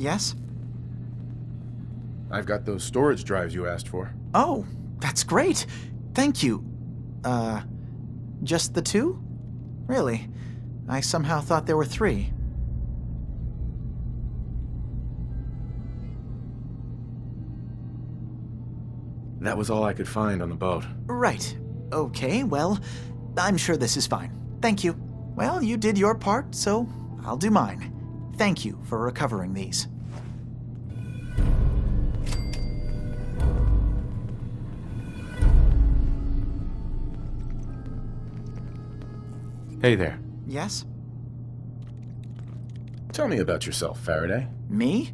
Yes? I've got those storage drives you asked for. Oh, that's great. Thank you. Just the 2? Really? I somehow thought there were 3. That was all I could find on the boat. Right. Okay, well, I'm sure this is fine. Thank you. Well, you did your part, so I'll do mine. Thank you for recovering these. Hey there. Yes? Tell me about yourself, Faraday. Me?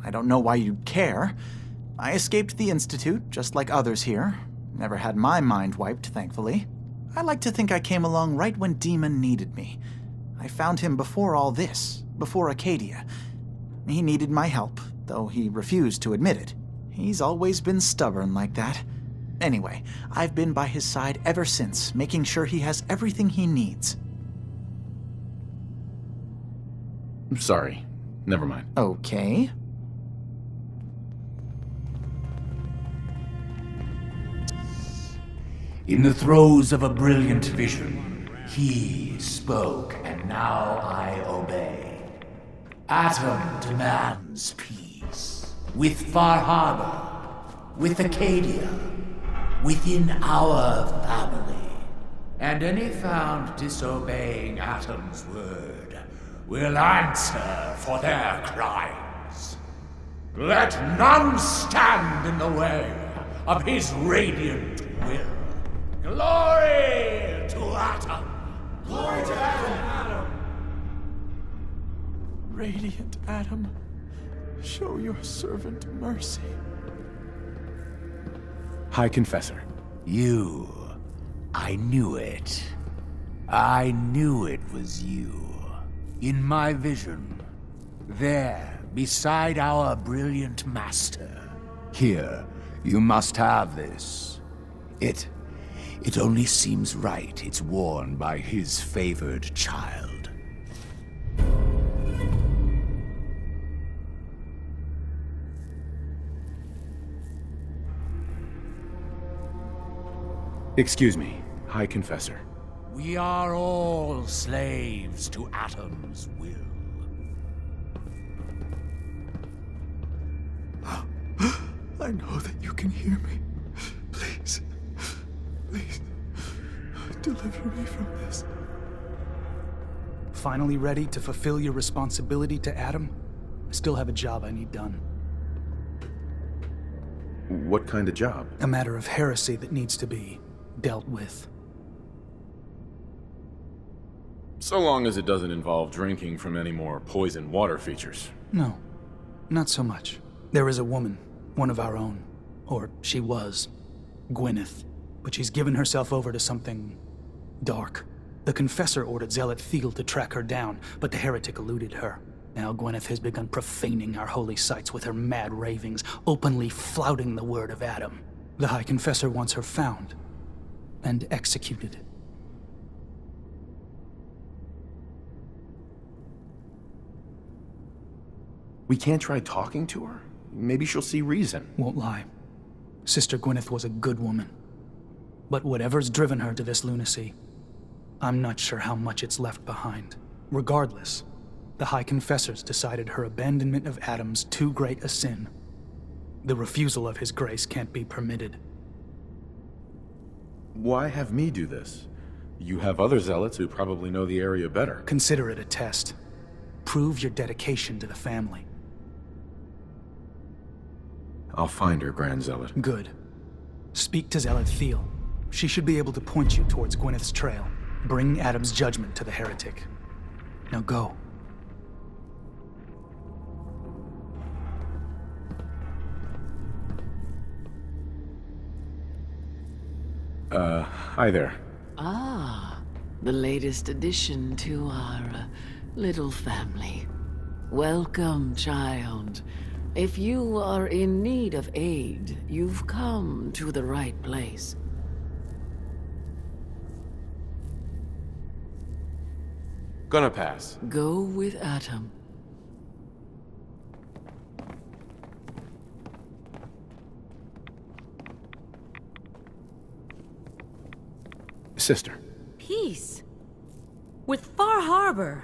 I don't know why you'd care. I escaped the Institute, just like others here. Never had my mind wiped, thankfully. I like to think I came along right when Demon needed me. I found him before all this, before Acadia. He needed my help, though he refused to admit it. He's always been stubborn like that. Anyway, I've been by his side ever since, making sure he has everything he needs. I'm sorry. Never mind. Okay. In the throes of a brilliant vision, he spoke, and now I obey. Atom demands peace. With Far Harbor, with Acadia, within our family. And any found disobeying Atom's word will answer for their crimes. Let none stand in the way of his radiant will. Glory to Atom! Glory to Atom! Radiant Atom, show your servant mercy. High Confessor. You. I knew it. I knew it was you. In my vision. There, beside our brilliant master. Here, you must have this. It only seems right it's worn by his favored child. Excuse me, High Confessor. We are all slaves to Atom's will. I know that you can hear me. Please, please, deliver me from this. Finally ready to fulfill your responsibility to Atom? I still have a job I need done. What kind of job? A matter of heresy that needs to be dealt with. So long as it doesn't involve drinking from any more poison water features. No, not so much. There is a woman, one of our own. Or she was. Gwyneth. But she's given herself over to something dark. The Confessor ordered Zealot Thiel to track her down, but the heretic eluded her. Now Gwyneth has begun profaning our holy sites with her mad ravings, openly flouting the word of Atom. The High Confessor wants her found and executed. We can't try talking to her? Maybe she'll see reason. Won't lie. Sister Gwyneth was a good woman. But whatever's driven her to this lunacy, I'm not sure how much it's left behind. Regardless, the High Confessors decided her abandonment of Atom's too great a sin. The refusal of his grace can't be permitted. Why have me do this? You have other zealots who probably know the area better. Consider it a test. Prove your dedication to the family. I'll find her, Grand Zealot. Good. Speak to Zealot Thiel. She should be able to point you towards Gwyneth's trail. Bring Atom's judgment to the heretic. Now go. Hi there. Ah, the latest addition to our little family. Welcome, child. If you are in need of aid, you've come to the right place. Gonna pass. Go with Atom. sister. Peace. With Far Harbor.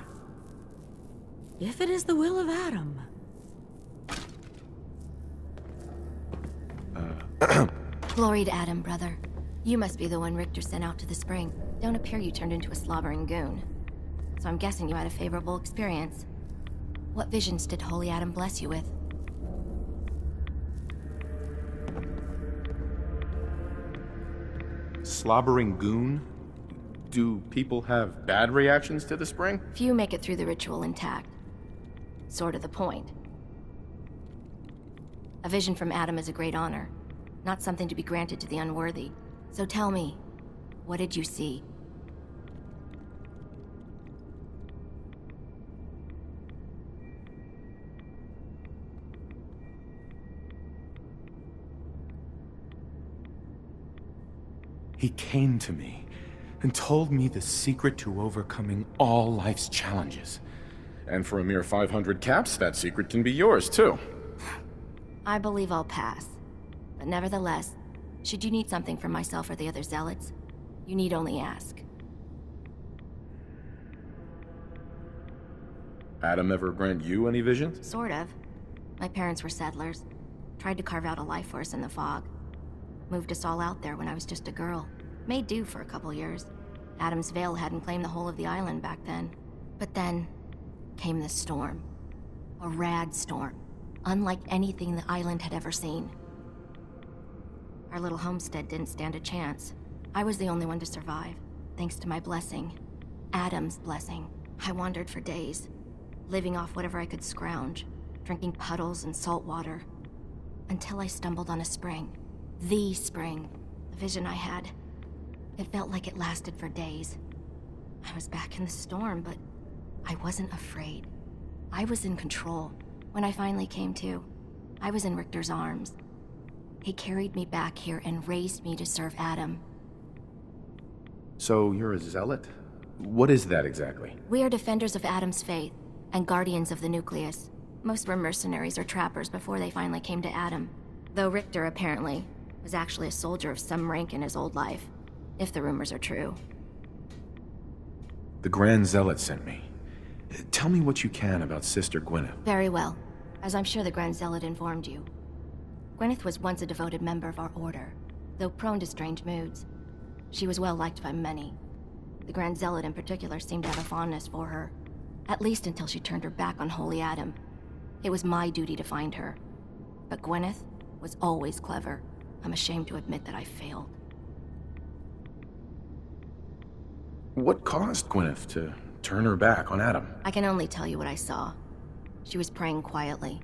If it is the will of Adam. Glory to Adam, brother. You must be the one Richter sent out to the spring. Don't appear you turned into a slobbering goon. So I'm guessing you had a favorable experience. What visions did Holy Adam bless you with? Slobbering goon? Do people have bad reactions to the spring? Few make it through the ritual intact. Sort of the point. A vision from Adam is a great honor, not something to be granted to the unworthy. So tell me, what did you see? He came to me and told me the secret to overcoming all life's challenges. And for a mere 500 caps, that secret can be yours, too. I believe I'll pass. But nevertheless, should you need something from myself or the other zealots, you need only ask. Adam ever grant you any visions? Sort of. My parents were settlers. Tried to carve out a life for us in the fog. Moved us all out there when I was just a girl. Made do for a couple years. Adam's Veil hadn't claimed the whole of the island back then. But then came the storm. A rad storm. Unlike anything the island had ever seen. Our little homestead didn't stand a chance. I was the only one to survive, thanks to my blessing. Adam's blessing. I wandered for days, living off whatever I could scrounge, drinking puddles and salt water, until I stumbled on a spring. The spring. The vision I had. It felt like it lasted for days. I was back in the storm, but I wasn't afraid. I was in control. When I finally came to, I was in Richter's arms. He carried me back here and raised me to serve Adam. So you're a zealot? What is that exactly? We are defenders of Adam's faith, and guardians of the nucleus. Most were mercenaries or trappers before they finally came to Adam. Though Richter, apparently, was actually a soldier of some rank in his old life, if the rumors are true. The Grand Zealot sent me. Tell me what you can about Sister Gwyneth. Very well, as I'm sure the Grand Zealot informed you. Gwyneth was once a devoted member of our order, though prone to strange moods. She was well liked by many. The Grand Zealot in particular seemed to have a fondness for her, at least until she turned her back on Holy Adam. It was my duty to find her. But Gwyneth was always clever. I'm ashamed to admit that I failed. What caused Gwyneth to turn her back on Adam? I can only tell you what I saw. She was praying quietly,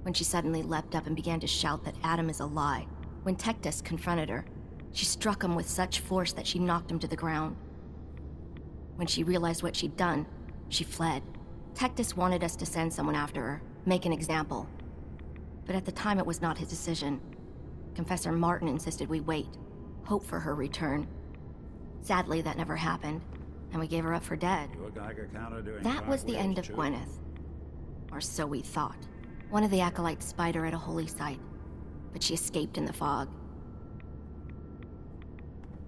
when she suddenly leapt up and began to shout that Adam is a lie. When Tectus confronted her, she struck him with such force that she knocked him to the ground. When she realized what she'd done, she fled. Tectus wanted us to send someone after her, make an example. But at the time it was not his decision. Confessor Martin insisted we wait, hope for her return. Sadly, that never happened, and we gave her up for dead. That was the end of Gwyneth. Or so we thought. One of the acolytes spied her at a holy site, but she escaped in the fog.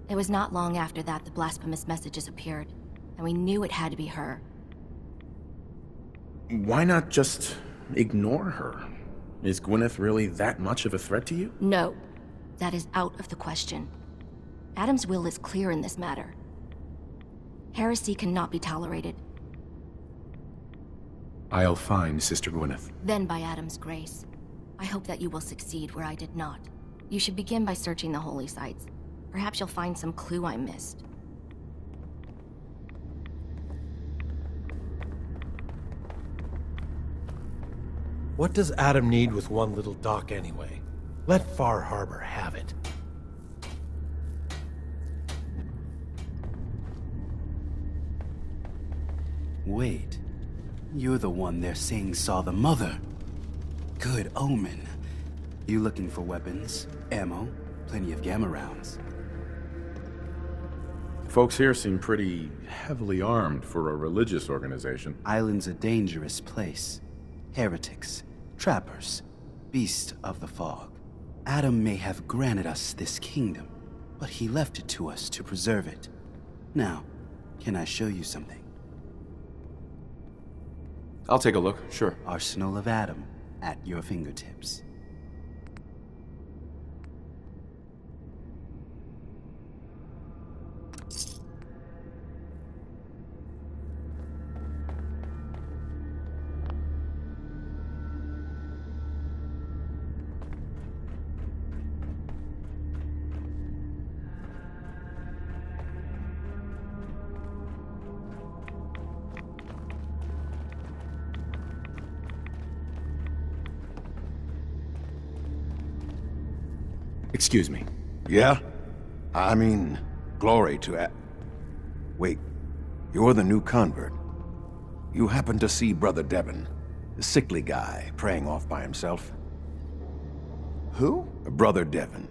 It was not long after that the blasphemous messages appeared, and we knew it had to be her. Why not just ignore her? Is Gwyneth really that much of a threat to you? No, that is out of the question. Adam's will is clear in this matter. Heresy cannot be tolerated. I'll find Sister Gwyneth. Then by Adam's grace. I hope that you will succeed where I did not. You should begin by searching the holy sites. Perhaps you'll find some clue I missed. What does Adam need with one little dock anyway? Let Far Harbor have it. Wait, you're the one they're saying saw the mother. Good omen. You looking for weapons, ammo, plenty of gamma rounds? Folks here seem pretty heavily armed for a religious organization. Island's a dangerous place. Heretics, trappers, beasts of the fog. Adam may have granted us this kingdom, but he left it to us to preserve it. Now, can I show you something? I'll take a look, sure. Arsenal of Adam at your fingertips. Excuse me. Yeah? I mean, glory to Wait, you're the new convert. You happen to see Brother Devon, the sickly guy praying off by himself? Who? Brother Devon,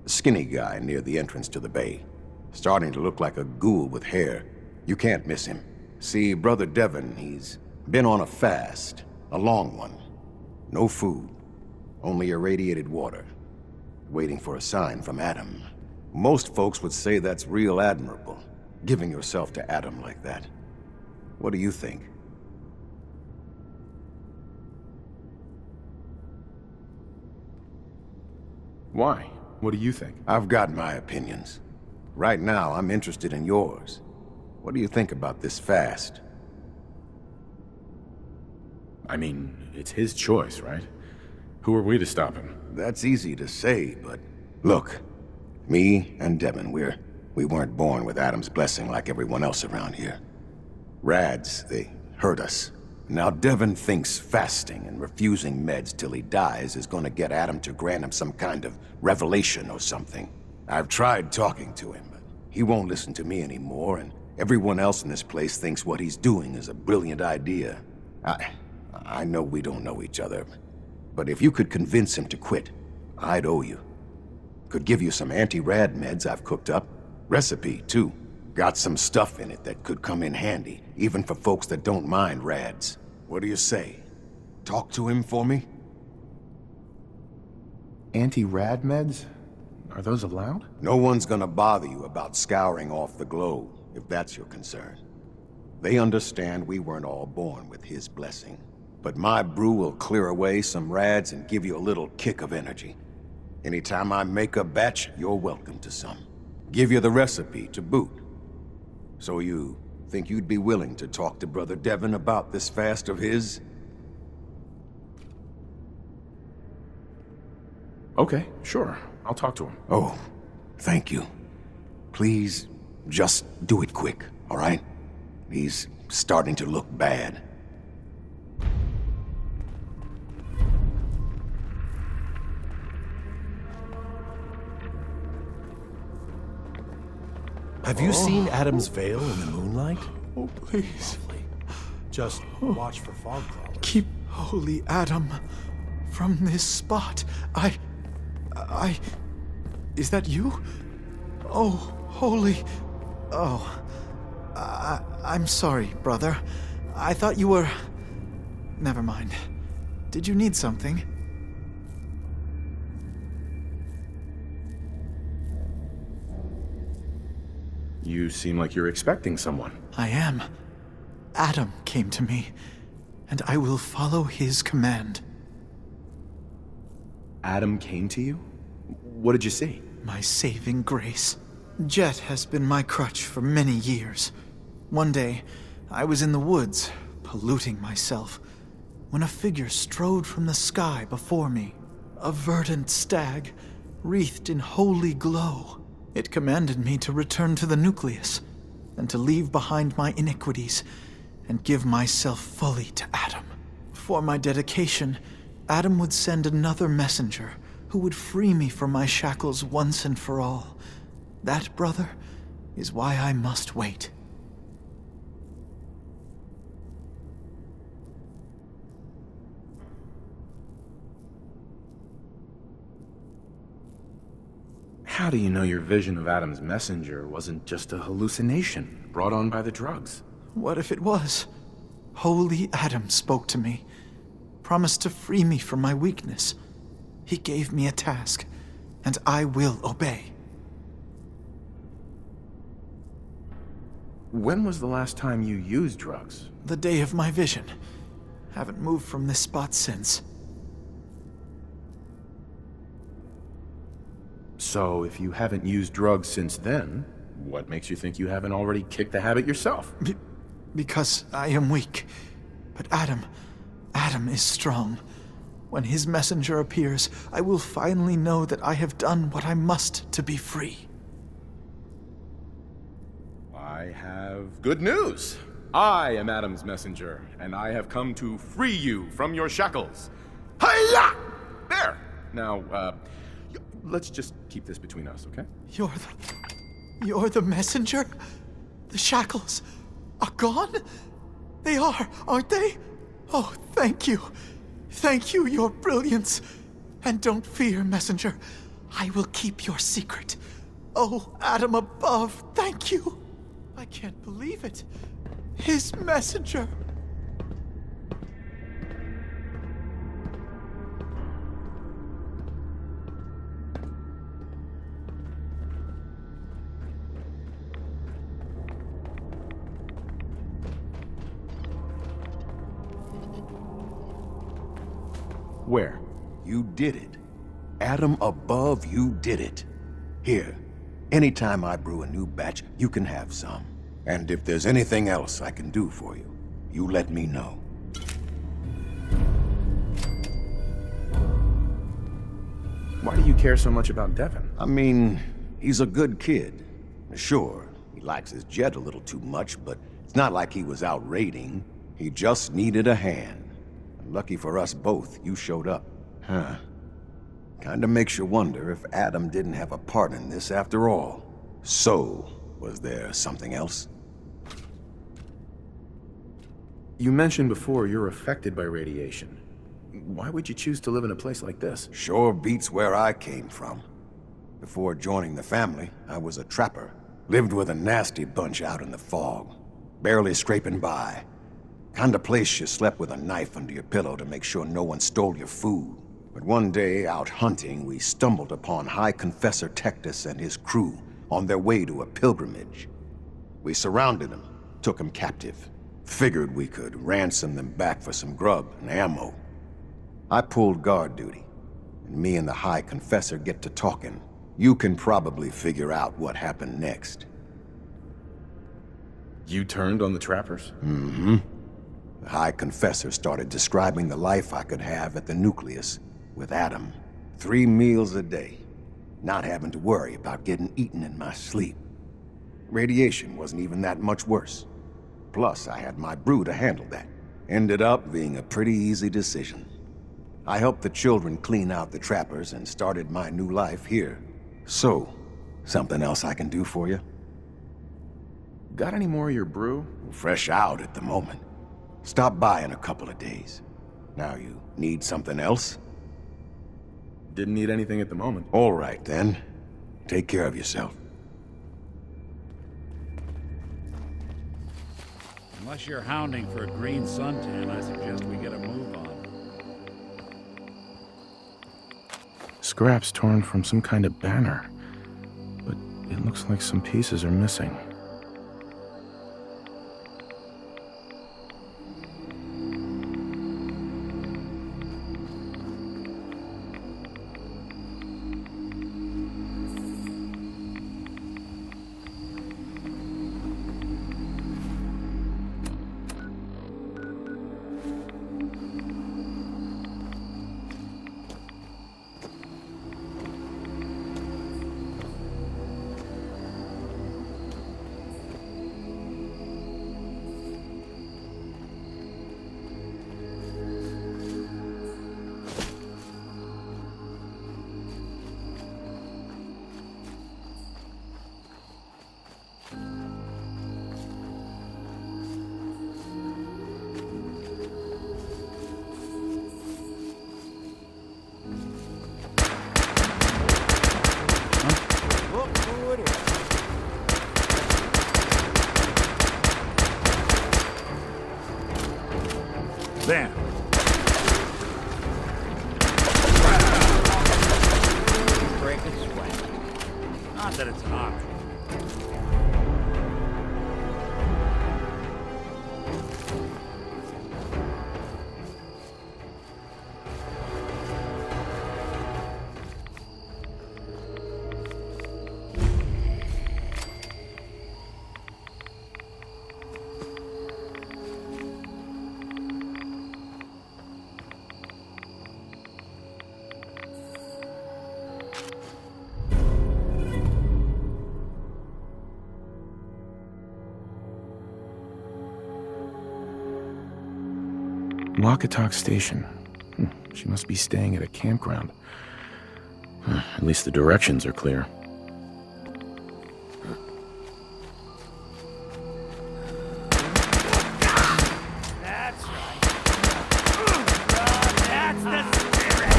the skinny guy near the entrance to the bay. Starting to look like a ghoul with hair. You can't miss him. See, Brother Devon, he's been on a fast, a long one. No food, only irradiated water. Waiting for a sign from Adam. Most folks would say that's real admirable, giving yourself to Adam like that. What do you think? Why? What do you think? I've got my opinions. Right now, I'm interested in yours. What do you think about this fast? I mean, it's his choice, right? Who are we to stop him? That's easy to say, but... Look, me and Devon, we weren't born with Adam's blessing like everyone else around here. Rads, they hurt us. Now Devon thinks fasting and refusing meds till he dies is gonna get Adam to grant him some kind of revelation or something. I've tried talking to him, but he won't listen to me anymore, and everyone else in this place thinks what he's doing is a brilliant idea. I know we don't know each other, but if you could convince him to quit, I'd owe you. Could give you some anti-rad meds I've cooked up. Recipe, too. Got some stuff in it that could come in handy, even for folks that don't mind rads. What do you say? Talk to him for me? Anti-rad meds? Are those allowed? No one's gonna bother you about scouring off the globe, if that's your concern. They understand we weren't all born with his blessing. But my brew will clear away some rads and give you a little kick of energy. Anytime I make a batch, you're welcome to some. Give you the recipe to boot. So you think you'd be willing to talk to Brother Devon about this fast of his? Okay, sure. I'll talk to him. Oh, thank you. Please, just do it quick, all right? He's starting to look bad. Have you seen Adam's Veil in the moonlight? Oh, please. Lovely. Just watch for fog crawlers. Keep holy Adam from this spot. Is that you? Oh, holy... Oh. I'm sorry, brother. I thought you were... Never mind. Did you need something? You seem like you're expecting someone. I am. Adam came to me, and I will follow his command. Adam came to you? What did you see? My saving grace. Jet has been my crutch for many years. One day, I was in the woods, polluting myself, when a figure strode from the sky before me. A verdant stag, wreathed in holy glow. It commanded me to return to the nucleus, and to leave behind my iniquities, and give myself fully to Adam. For my dedication, Adam would send another messenger, who would free me from my shackles once and for all. That, brother, is why I must wait. How do you know your vision of Adam's messenger wasn't just a hallucination brought on by the drugs? What if it was? Holy Adam spoke to me, promised to free me from my weakness. He gave me a task, and I will obey. When was the last time you used drugs? The day of my vision. Haven't moved from this spot since. So, if you haven't used drugs since then, what makes you think you haven't already kicked the habit yourself? Because I am weak. But Adam is strong. When his messenger appears, I will finally know that I have done what I must to be free. I have good news. I am Adam's messenger, and I have come to free you from your shackles. Hiya! There! Now, let's just keep this between us, okay? You're the messenger? The shackles are gone? They are, aren't they? Oh, thank you. Thank you, your brilliance. And don't fear, messenger. I will keep your secret. Oh, Adam above, thank you. I can't believe it. His messenger. Where? You did it. Adam above, you did it. Here, anytime I brew a new batch, you can have some. And if there's anything else I can do for you, you let me know. Why do you care so much about Devin? I mean, he's a good kid. Sure, he likes his jet a little too much, but it's not like he was out raiding. He just needed a hand. And lucky for us both, you showed up. Huh. Kinda makes you wonder if Adam didn't have a part in this after all. So, was there something else? You mentioned before you're affected by radiation. Why would you choose to live in a place like this? Sure beats where I came from. Before joining the family, I was a trapper. Lived with a nasty bunch out in the fog. Barely scraping by. Kinda place you slept with a knife under your pillow to make sure no one stole your food. But one day, out hunting, we stumbled upon High Confessor Tectus and his crew on their way to a pilgrimage. We surrounded them, took them captive. Figured we could ransom them back for some grub and ammo. I pulled guard duty, and me and the High Confessor get to talking. You can probably figure out what happened next. You turned on the trappers? Mm-hmm. The High Confessor started describing the life I could have at the nucleus with Adam. 3 meals a day, not having to worry about getting eaten in my sleep. Radiation wasn't even that much worse. Plus, I had my brew to handle that. Ended up being a pretty easy decision. I helped the children clean out the trappers and started my new life here. So, something else I can do for you? Got any more of your brew? Fresh out at the moment. Stop by in a couple of days. Now you need something else? Didn't need anything at the moment. All right, then. Take care of yourself. Unless you're hounding for a green suntan, I suggest we get a move on. Scraps torn from some kind of banner. But it looks like some pieces are missing. There. Break a sweat. Not that it's an option. Lockatok Station. She must be staying at a campground. At least the directions are clear. That's right. That's the spirit!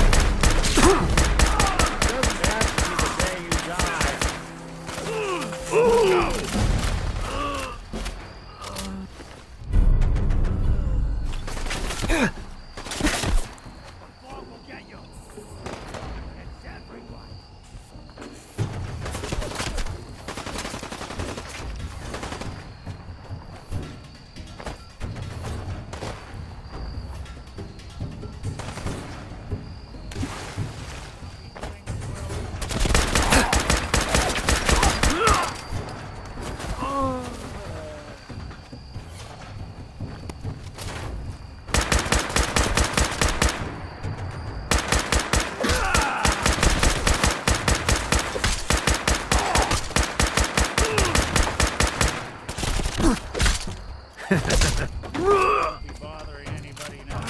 Doesn't have to be the day you die. The fog will get you. It's everyone. Won't be bothering anybody now.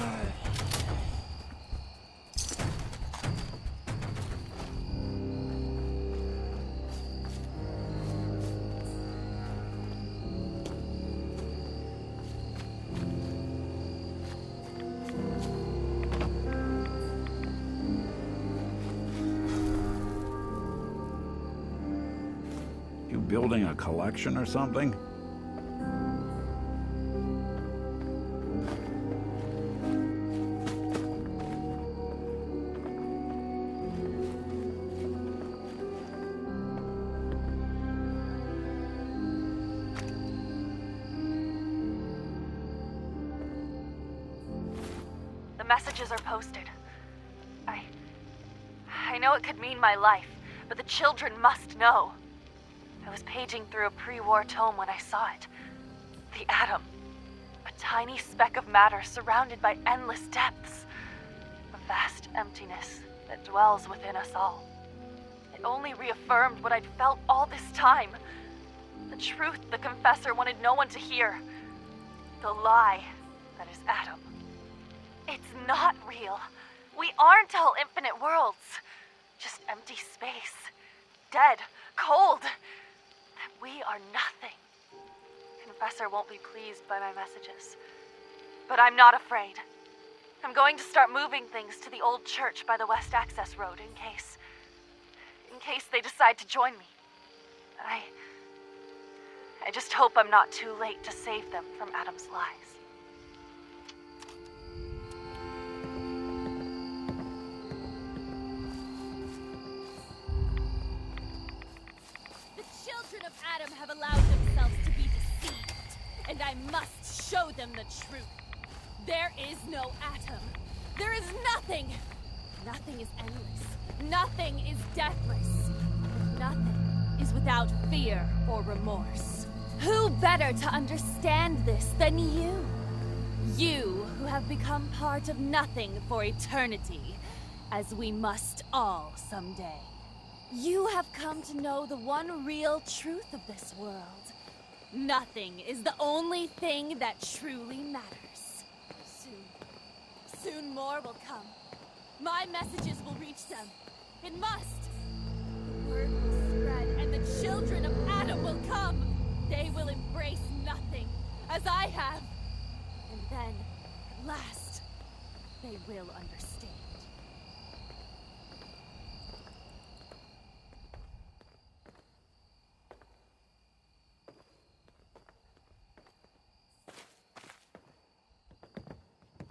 You building a collection or something? The messages are posted. I know it could mean my life, but the children must know. I was paging through a pre-war tome when I saw it. The atom. A tiny speck of matter surrounded by endless depths. A vast emptiness that dwells within us all. It only reaffirmed what I'd felt all this time. The truth the Confessor wanted no one to hear. The lie that is Atom. It's not real. We aren't all infinite worlds. Just empty space. Dead. Cold. That we are nothing. Confessor won't be pleased by my messages. But I'm not afraid. I'm going to start moving things to the old church by the West Access Road in case they decide to join me. I just hope I'm not too late to save them from Adam's lies. The children of Adam have allowed themselves to be deceived, and I must show them the truth. There is no atom. There is nothing. Nothing is endless. Nothing is deathless. Nothing is without fear or remorse. Who better to understand this than you? You who have become part of nothing for eternity, as we must all someday. You have come to know the one real truth of this world. Nothing is the only thing that truly matters. Soon more will come. My messages will reach them. It must. The word will spread, and the children of Adam will come. They will embrace nothing, as I have. And then, at last, they will understand.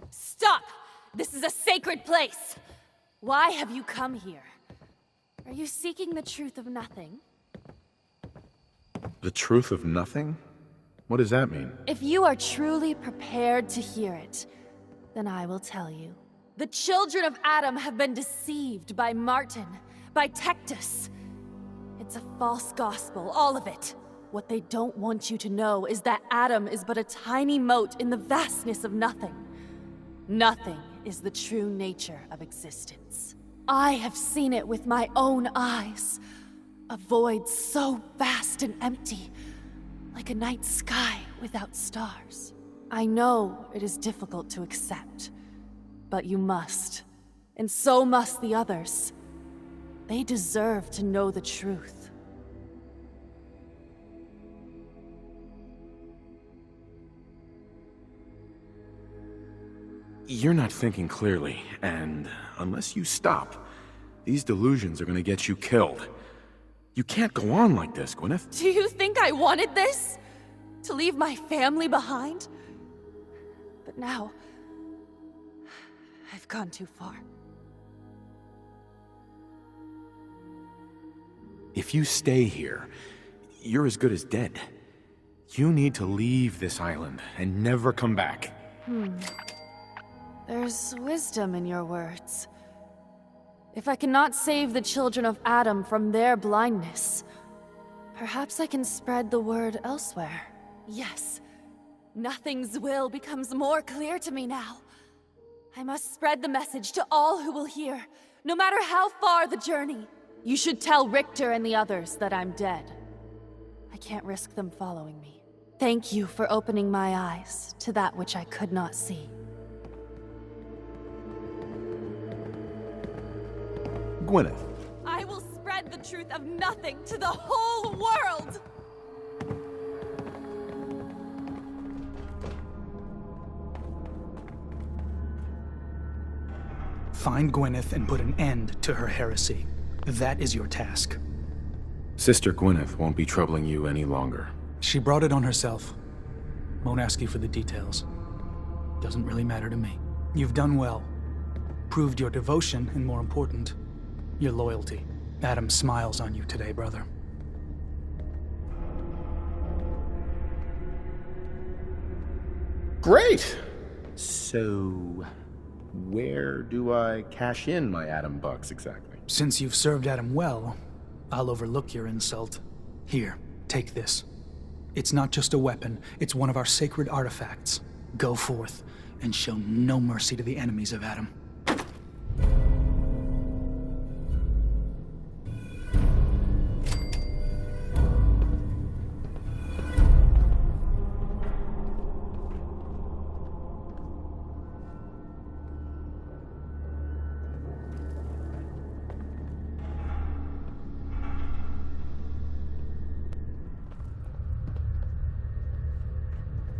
Stop! This is a sacred place! Why have you come here? Are you seeking the truth of nothing? The truth of nothing? What does that mean? If you are truly prepared to hear it, then I will tell you. The children of Adam have been deceived by Martin, by Tectus. It's a false gospel, all of it. What they don't want you to know is that Adam is but a tiny mote in the vastness of nothing. Nothing is the true nature of existence. I have seen it with my own eyes. A void so vast and empty, like a night sky without stars. I know it is difficult to accept, but you must. And so must the others. They deserve to know the truth. You're not thinking clearly, and unless you stop, these delusions are gonna get you killed. You can't go on like this, Gwyneth. Do you think I wanted this? To leave my family behind? But now, I've gone too far. If you stay here, you're as good as dead. You need to leave this island and never come back. There's wisdom in your words. If I cannot save the children of Adam from their blindness, perhaps I can spread the word elsewhere. Yes, Nothing's will becomes more clear to me now. I must spread the message to all who will hear, no matter how far the journey. You should tell Richter and the others that I'm dead. I can't risk them following me. Thank you for opening my eyes to that which I could not see. Gwyneth. I will spread the truth of nothing to the whole world! Find Gwyneth and put an end to her heresy. That is your task. Sister Gwyneth won't be troubling you any longer. She brought it on herself. Won't ask you for the details. Doesn't really matter to me. You've done well. Proved your devotion, and more important, your loyalty. Adam smiles on you today, brother. Great! So, where do I cash in my Adam bucks exactly? Since you've served Adam well, I'll overlook your insult. Here, take this. It's not just a weapon, it's one of our sacred artifacts. Go forth, and show no mercy to the enemies of Adam.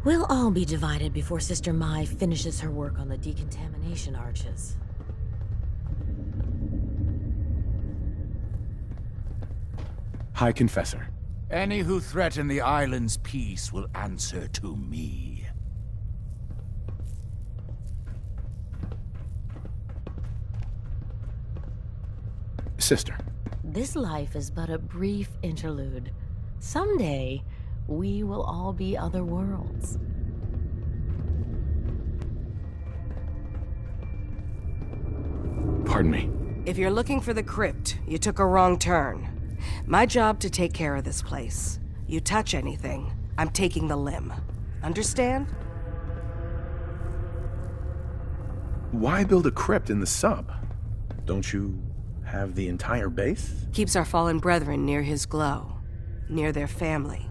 We'll all be divided before Sister Mai finishes her work on the decontamination arches. High Confessor. Any who threaten the island's peace will answer to me. Sister. This life is but a brief interlude. Someday, we will all be other worlds. Pardon me. If you're looking for the crypt, you took a wrong turn. My job to take care of this place. You touch anything, I'm taking the limb. Understand? Why build a crypt in the sub? Don't you have the entire base? Keeps our fallen brethren near his glow, near their family.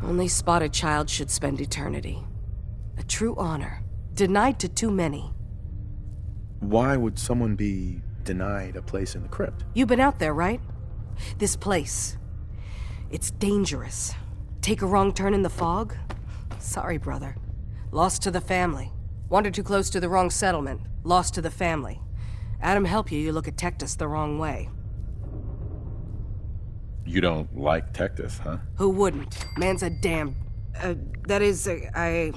Only spotted child should spend eternity. A true honor, denied to too many. Why would someone be denied a place in the crypt? You've been out there, right? This place. It's dangerous. Take a wrong turn in the fog? Sorry, brother. Lost to the family. Wandered too close to the wrong settlement. Lost to the family. Adam help you, you look at Tectus the wrong way. You don't like Tectus, huh? Who wouldn't? Man's a damn... I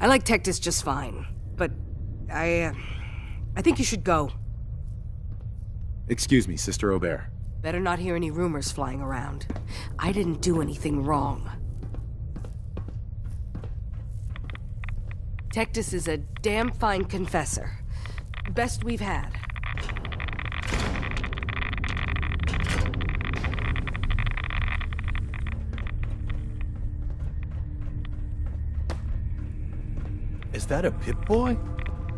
like Tectus just fine. But I think you should go. Excuse me, Sister Aubert. Better not hear any rumors flying around. I didn't do anything wrong. Tectus is a damn fine confessor. Best we've had. Is that a Pip-Boy?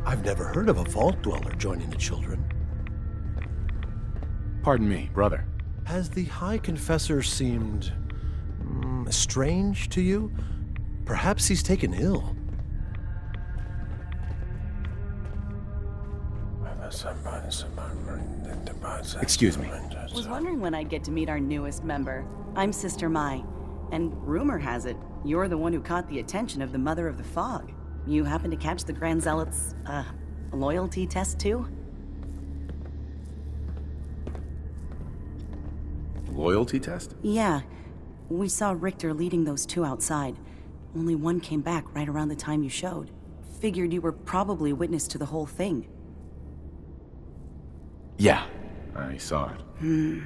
I've never heard of a Vault Dweller joining the children. Pardon me, brother. Has the High Confessor seemed... strange to you? Perhaps he's taken ill. Excuse me. Was wondering when I'd get to meet our newest member. I'm Sister Mai, and rumor has it, you're the one who caught the attention of the Mother of the Fog. You happen to catch the Grand Zealot's, loyalty test too? Loyalty test? Yeah. We saw Richter leading those two outside. Only one came back right around the time you showed. Figured you were probably witness to the whole thing. Yeah, I saw it.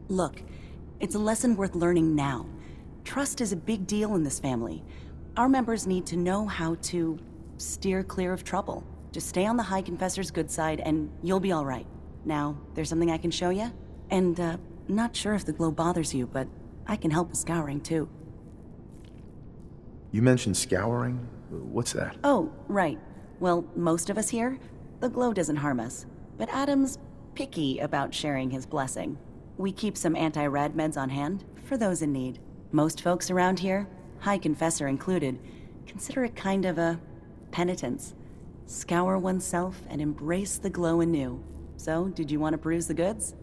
Look, it's a lesson worth learning now. Trust is a big deal in this family. Our members need to know how to steer clear of trouble. Just stay on the High Confessor's good side and you'll be all right. Now, there's something I can show you? And, not sure if the glow bothers you, but I can help with scouring too. You mentioned scouring? What's that? Oh, right. Well, most of us here, the glow doesn't harm us. But Adam's picky about sharing his blessing. We keep some anti-rad meds on hand for those in need. Most folks around here, High Confessor included, consider it kind of a penitence. Scour oneself and embrace the glow anew. So, did you want to peruse the goods?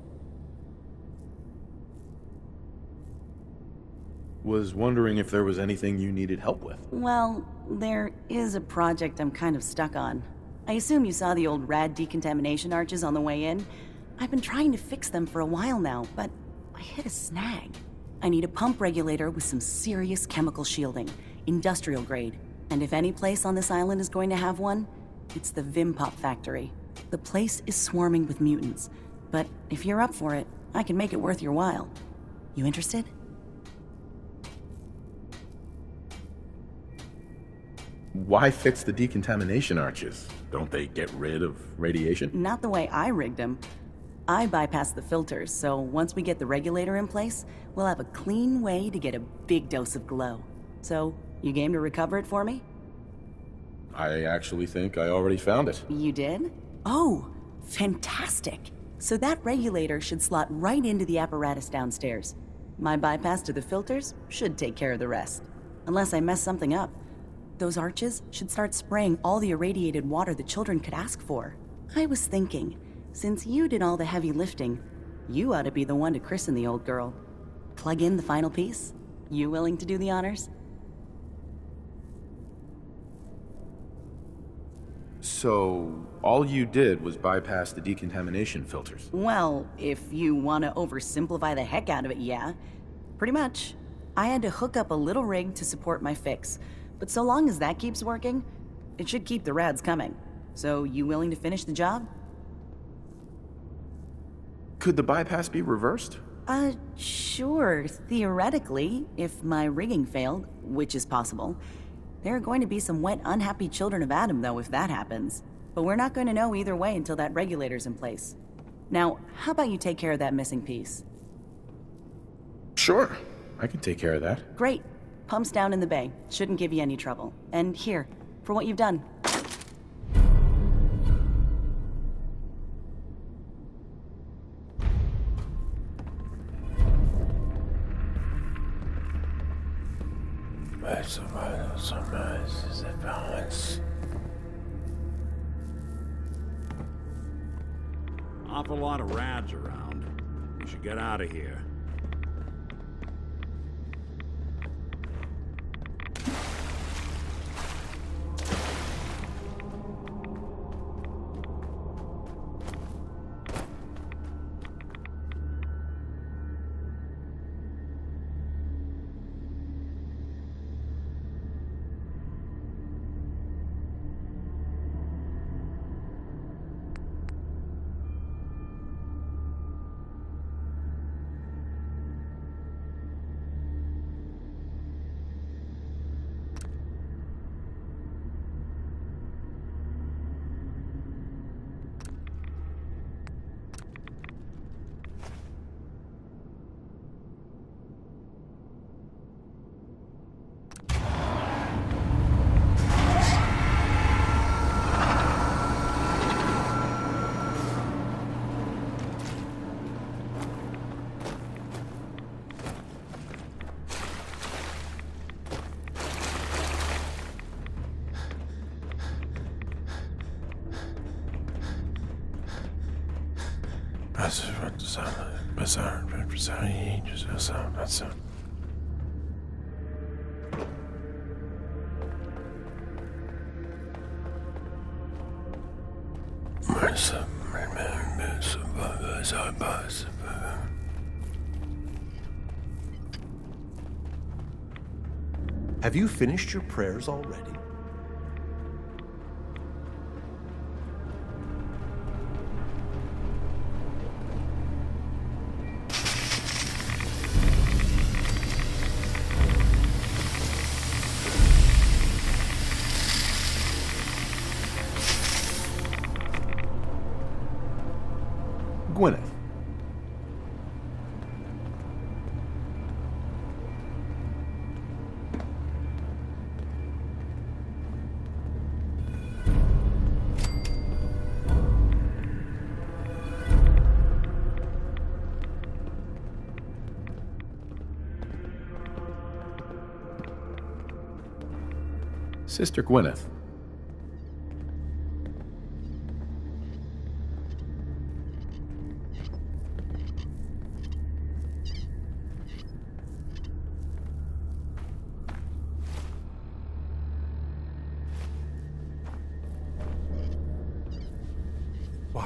Was wondering if there was anything you needed help with. Well, there is a project I'm kind of stuck on. I assume you saw the old rad decontamination arches on the way in. I've been trying to fix them for a while now, but I hit a snag. I need a pump regulator with some serious chemical shielding, industrial grade. And if any place on this island is going to have one, it's the Vimpop factory. The place is swarming with mutants, but if you're up for it, I can make it worth your while. You interested? Why fix the decontamination arches? Don't they get rid of radiation? Not the way I rigged them. I bypassed the filters, so once we get the regulator in place, we'll have a clean way to get a big dose of glow. So, you game to recover it for me? I actually think I already found it. You did? Oh, fantastic. So that regulator should slot right into the apparatus downstairs. My bypass to the filters should take care of the rest. Unless I mess something up. Those arches should start spraying all the irradiated water the children could ask for. I was thinking, since you did all the heavy lifting, you ought to be the one to christen the old girl. Plug in the final piece? You willing to do the honors? So, all you did was bypass the decontamination filters? Well, if you want to oversimplify the heck out of it, yeah. Pretty much. I had to hook up a little rig to support my fix, but so long as that keeps working, it should keep the rads coming. So, you willing to finish the job? Could the bypass be reversed? Sure. Theoretically, if my rigging failed, which is possible. There are going to be some wet, unhappy children of Adam, though, if that happens. But we're not going to know either way until that regulator's in place. Now, how about you take care of that missing piece? Sure. I can take care of that. Great. Pump's down in the bay. Shouldn't give you any trouble. And here, for what you've done. Awful lot of rads around. We should get out of here. Have you finished your prayers already? Gwyneth. Sister Gwyneth.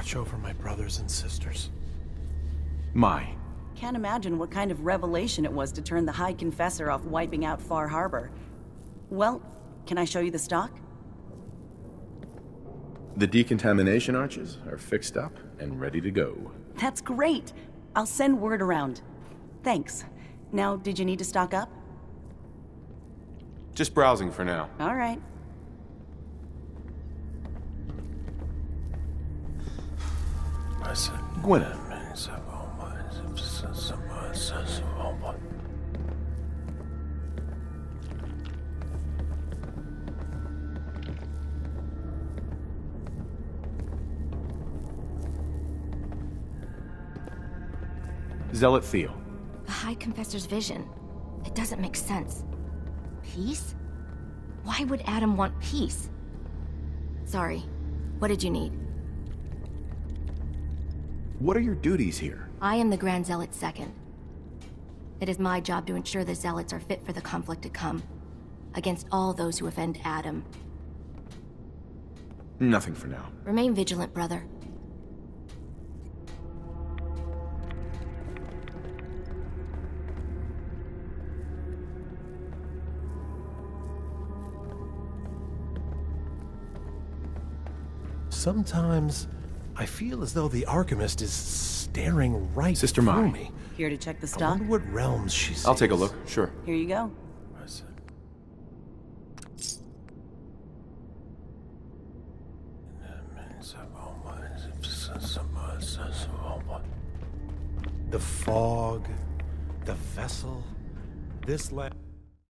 Watch over my brothers and sisters. My. Can't imagine what kind of revelation it was to turn the High Confessor off wiping out Far Harbor. Well, can I show you the stock? The decontamination arches are fixed up and ready to go. That's great. I'll send word around. Thanks. Now, did you need to stock up? Just browsing for now. All right. Gwyneth. Zealot Theo. The High Confessor's vision. It doesn't make sense. Peace? Why would Adam want peace? Sorry. What did you need? What are your duties here? I am the Grand Zealot Second. It is my job to ensure the Zealots are fit for the conflict to come, against all those who offend Adam. Nothing for now. Remain vigilant, brother. Sometimes I feel as though the Archimist is staring right Sister through Mai. me. Here to check the I stock? wonder what realms she sees. I'll take a look, sure. Here you go. The fog, the vessel, this land.